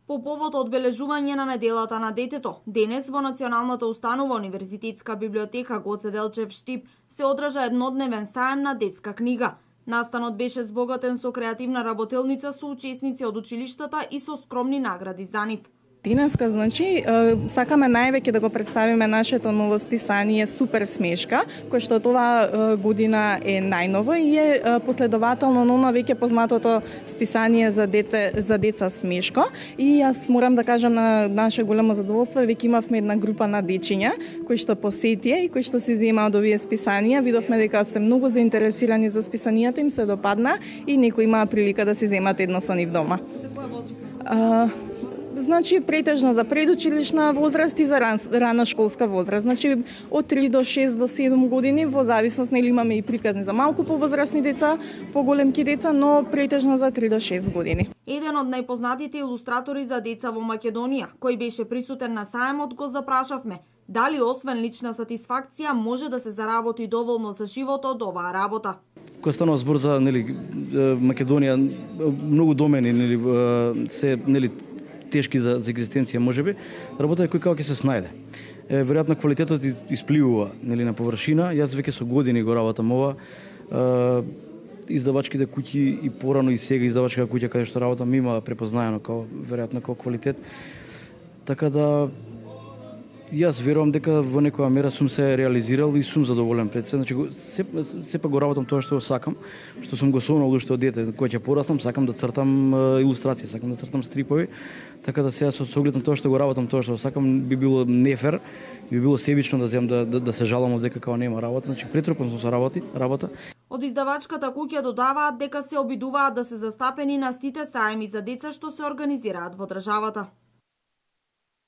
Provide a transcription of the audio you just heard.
По повод одбележување на неделата на детето, денес во Националната установа Универзитетска библиотека Гоце Делчев Штип се одржа еднодневен саем на детска книга. Настанот беше збогатен со креативна работелница со учесници од училиштата и со скромни награди за нив. Денеска, сакаме највеќе да го представиме нашето ново списание Супер смешка, кој што оваа година е најново и е последователно на оно веќе познатото списание за деца Смешко. И јас морам да кажам на наше големо задоволство, веќе имавме една група на дечиња кои што посетија и кои што се земаа од овие списанија. Видовме дека се многу заинтересирани за списанијата, им се допадна и некои имаа прилика да се земат едно со нив дома. За која возраст? Претежно за предучилишна возраст и за рана школска возраст. Од 3 до 6 до 7 години, во зависност, имаме и приказни за малку повозрастни деца, поголемки деца, но претежно за 3 до 6 години. Еден од најпознатите илустратори за деца во Македонија, кој беше присутен на саемот, го запрашавме дали освен лична сатисфакција може да се заработи доволно за живот од оваа работа. Кога станува збор за Македонија, многу домени се тешки за екзистенција можеби, работа е кој како ќе се снајде. Веројатно квалитетот испливува на површина. Јас веќе со години го работам ова. Издавачките куќи и порано и сега издавачка куќа каде што работам има препознаено веројатно како квалитет. Така да јас верувам дека во некоја мера сум се реализирал и сум задоволен пред се. Сепак го работам тоа што сакам, што сум го сонал уште од дете. Кога ќе пораснам, сакам да цртам илустрации, сакам да цртам стрипови. Така да сега со оглед на тоа што го работам, тоа што сакам, би било нефер, би било себично да земам да се жалам од дека као нема работа. Претрупан сум со работа. Од издавачката куќа додаваат дека се обидуваат да се застапени на сите саеми за деца што се организираат во државата.